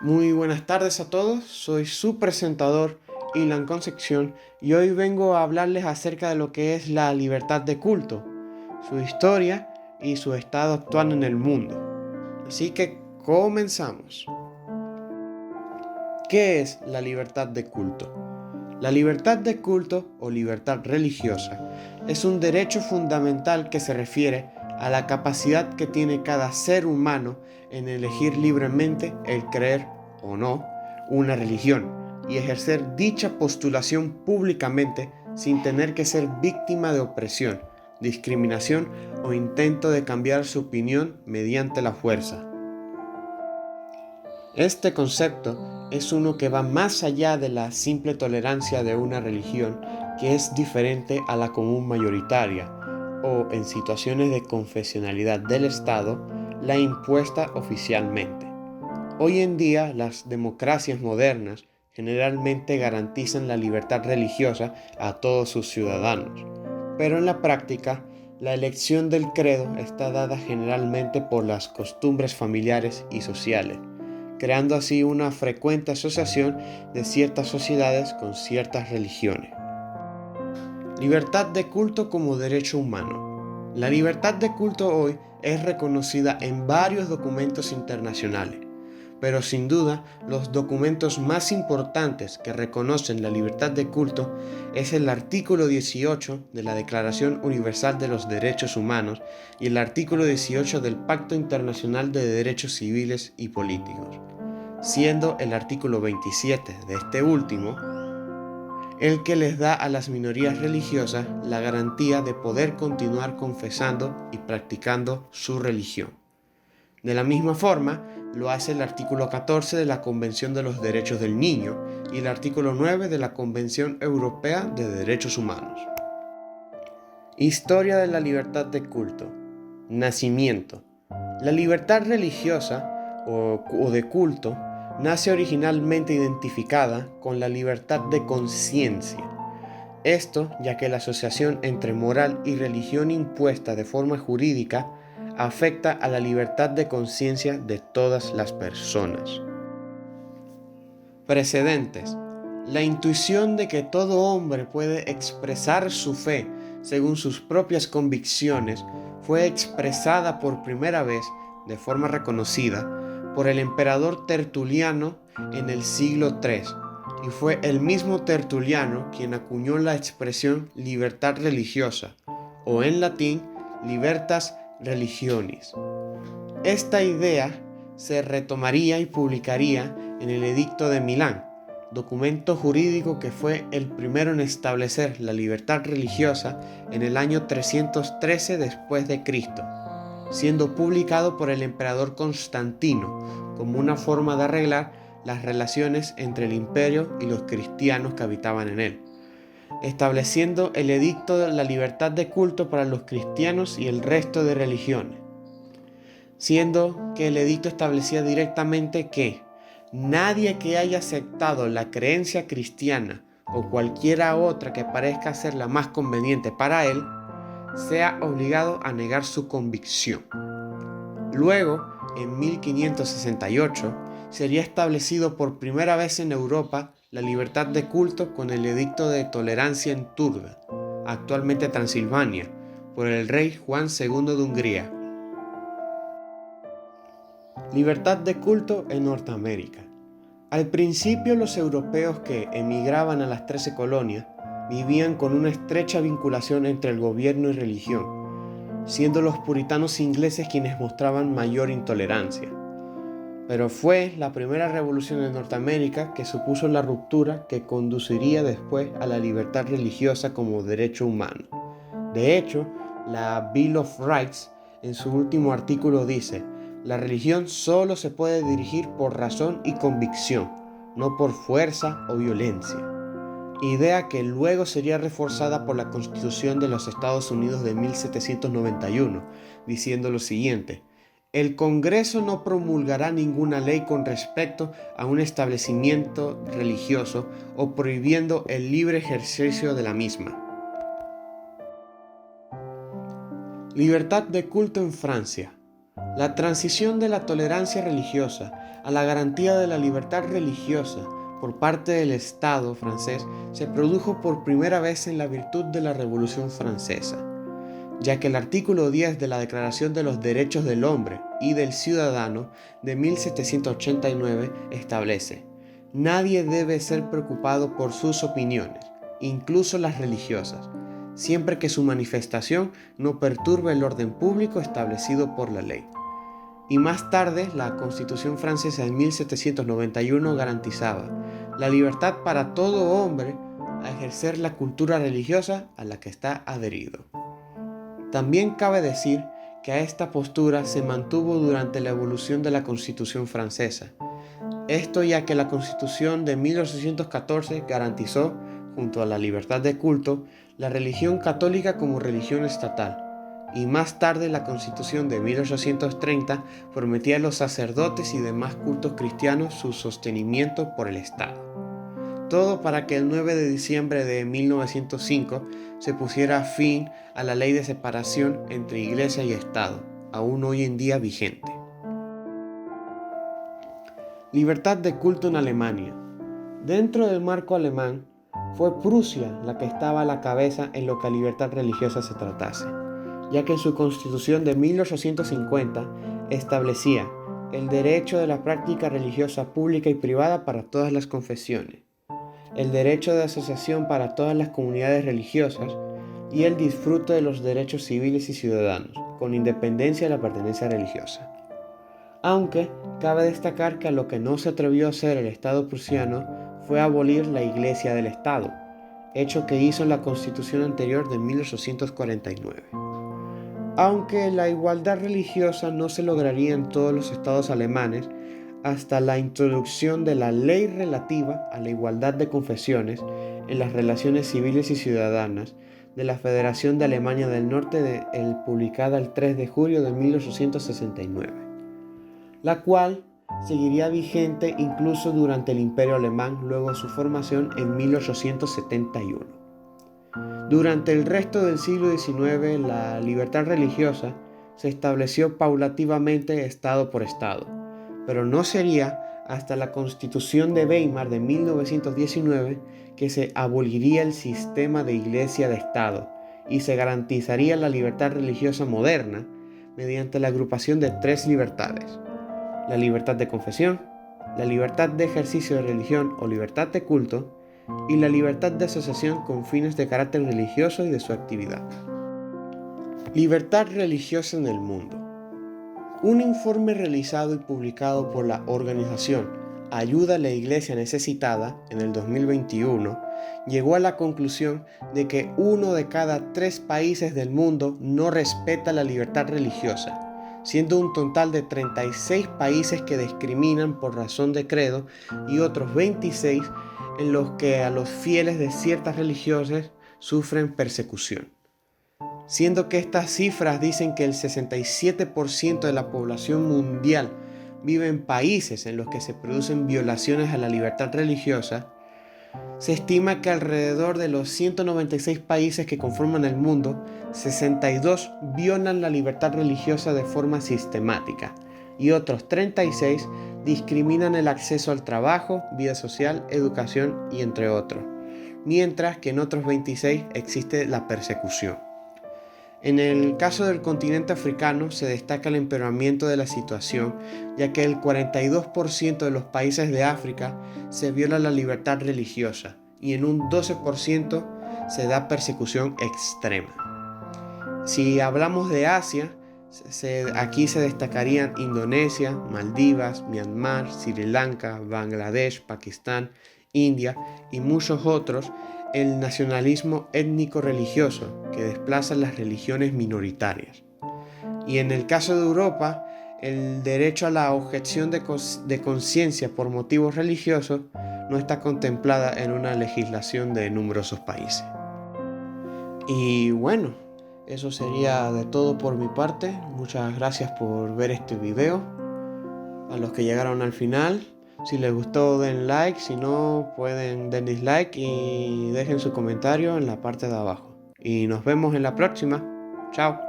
Muy buenas tardes a todos, soy su presentador Ilan Concepción y hoy vengo a hablarles acerca de lo que es la libertad de culto, su historia y su estado actual en el mundo. Así que comenzamos. ¿Qué es la libertad de culto? La libertad de culto o libertad religiosa es un derecho fundamental que se refiere a la capacidad que tiene cada ser humano en elegir libremente el creer o no una religión y ejercer dicha postulación públicamente sin tener que ser víctima de opresión, discriminación o intento de cambiar su opinión mediante la fuerza. Este concepto es uno que va más allá de la simple tolerancia de una religión que es diferente a la común mayoritaria, o en situaciones de confesionalidad del Estado, la impuesta oficialmente. Hoy en día, las democracias modernas generalmente garantizan la libertad religiosa a todos sus ciudadanos, pero en la práctica, la elección del credo está dada generalmente por las costumbres familiares y sociales, creando así una frecuente asociación de ciertas sociedades con ciertas religiones. Libertad de culto como derecho humano. La libertad de culto hoy es reconocida en varios documentos internacionales, pero sin duda los documentos más importantes que reconocen la libertad de culto es el artículo 18 de la Declaración Universal de los Derechos Humanos y el artículo 18 del Pacto Internacional de Derechos Civiles y Políticos, siendo el artículo 27 de este último el que les da a las minorías religiosas la garantía de poder continuar confesando y practicando su religión. De la misma forma, lo hace el artículo 14 de la Convención de los Derechos del Niño y el artículo 9 de la Convención Europea de Derechos Humanos. Historia de la libertad de culto. Nacimiento. La libertad religiosa o de culto nace originalmente identificada con la libertad de conciencia. Esto ya que la asociación entre moral y religión impuesta de forma jurídica afecta a la libertad de conciencia de todas las personas. Precedentes. La intuición de que todo hombre puede expresar su fe según sus propias convicciones fue expresada por primera vez, de forma reconocida, por el emperador Tertuliano en el siglo III, y fue el mismo Tertuliano quien acuñó la expresión libertad religiosa, o en latín libertas religionis. Esta idea se retomaría y publicaría en el Edicto de Milán, documento jurídico que fue el primero en establecer la libertad religiosa en el año 313 después de Cristo, siendo publicado por el emperador Constantino como una forma de arreglar las relaciones entre el imperio y los cristianos que habitaban en él, estableciendo el edicto de la libertad de culto para los cristianos y el resto de religiones, siendo que el edicto establecía directamente que nadie que haya aceptado la creencia cristiana o cualquiera otra que parezca ser la más conveniente para él, sea obligado a negar su convicción. Luego, en 1568, sería establecido por primera vez en Europa la libertad de culto con el Edicto de Tolerancia en Turda, actualmente Transilvania, por el rey Juan II de Hungría. Libertad de culto en Norteamérica. Al principio, los europeos que emigraban a las 13 colonias vivían con una estrecha vinculación entre el gobierno y religión, siendo los puritanos ingleses quienes mostraban mayor intolerancia. Pero fue la primera revolución en Norteamérica que supuso la ruptura que conduciría después a la libertad religiosa como derecho humano. De hecho, la Bill of Rights en su último artículo dice: la religión solo se puede dirigir por razón y convicción, no por fuerza o violencia. Idea que luego sería reforzada por la Constitución de los Estados Unidos de 1791, diciendo lo siguiente: el Congreso no promulgará ninguna ley con respecto a un establecimiento religioso o prohibiendo el libre ejercicio de la misma. Libertad de culto en Francia. La transición de la tolerancia religiosa a la garantía de la libertad religiosa por parte del Estado francés se produjo por primera vez en la virtud de la Revolución Francesa, ya que el artículo 10 de la Declaración de los Derechos del Hombre y del Ciudadano de 1789 establece: nadie debe ser preocupado por sus opiniones, incluso las religiosas, siempre que su manifestación no perturbe el orden público establecido por la ley. Y más tarde, la Constitución francesa de 1791 garantizaba la libertad para todo hombre a ejercer la cultura religiosa a la que está adherido. También cabe decir que a esta postura se mantuvo durante la evolución de la Constitución francesa. Esto ya que la Constitución de 1814 garantizó, junto a la libertad de culto, la religión católica como religión estatal, y más tarde la Constitución de 1830 prometía a los sacerdotes y demás cultos cristianos su sostenimiento por el Estado. Todo para que el 9 de diciembre de 1905 se pusiera fin a la ley de separación entre Iglesia y Estado, aún hoy en día vigente. Libertad de culto en Alemania. Dentro del marco alemán, fue Prusia la que estaba a la cabeza en lo que a libertad religiosa se tratase, ya que en su constitución de 1850 establecía el derecho de la práctica religiosa pública y privada para todas las confesiones, el derecho de asociación para todas las comunidades religiosas y el disfrute de los derechos civiles y ciudadanos, con independencia de la pertenencia religiosa. Aunque cabe destacar que a lo que no se atrevió a hacer el Estado prusiano fue abolir la Iglesia del Estado, hecho que hizo en la Constitución anterior de 1849. Aunque la igualdad religiosa no se lograría en todos los estados alemanes hasta la introducción de la ley relativa a la igualdad de confesiones en las relaciones civiles y ciudadanas de la Federación de Alemania del Norte, publicada el 3 de julio de 1869, la cual seguiría vigente incluso durante el Imperio Alemán luego de su formación en 1871. Durante el resto del siglo XIX, la libertad religiosa se estableció paulativamente estado por estado, pero no sería hasta la Constitución de Weimar de 1919 que se aboliría el sistema de iglesia de Estado y se garantizaría la libertad religiosa moderna mediante la agrupación de 3 libertades: la libertad de confesión, la libertad de ejercicio de religión o libertad de culto, y la libertad de asociación con fines de carácter religioso y de su actividad. Libertad religiosa en el mundo. Un informe realizado y publicado por la organización Ayuda a la Iglesia Necesitada en el 2021 llegó a la conclusión de que 1 de cada 3 países del mundo no respeta la libertad religiosa, siendo un total de 36 países que discriminan por razón de credo y otros 26 en los que a los fieles de ciertas religiones sufren persecución. Siendo que estas cifras dicen que el 67% de la población mundial vive en países en los que se producen violaciones a la libertad religiosa, se estima que alrededor de los 196 países que conforman el mundo, 62 violan la libertad religiosa de forma sistemática y otros 36 discriminan el acceso al trabajo, vida social, educación y entre otros, mientras que en otros 26 existe la persecución. En el caso del continente africano se destaca el empeoramiento de la situación, ya que el 42% de los países de África se viola la libertad religiosa y en un 12% se da persecución extrema. Si hablamos de Asia, aquí se destacarían Indonesia, Maldivas, Myanmar, Sri Lanka, Bangladesh, Pakistán, India y muchos otros, el nacionalismo étnico-religioso que desplaza las religiones minoritarias. Y en el caso de Europa, el derecho a la objeción de conciencia por motivos religiosos no está contemplada en una legislación de numerosos países. Y bueno, eso sería de todo por mi parte. Muchas gracias por ver este video. A los que llegaron al final, si les gustó den like, si no pueden den dislike y dejen su comentario en la parte de abajo. Y nos vemos en la próxima. Chao.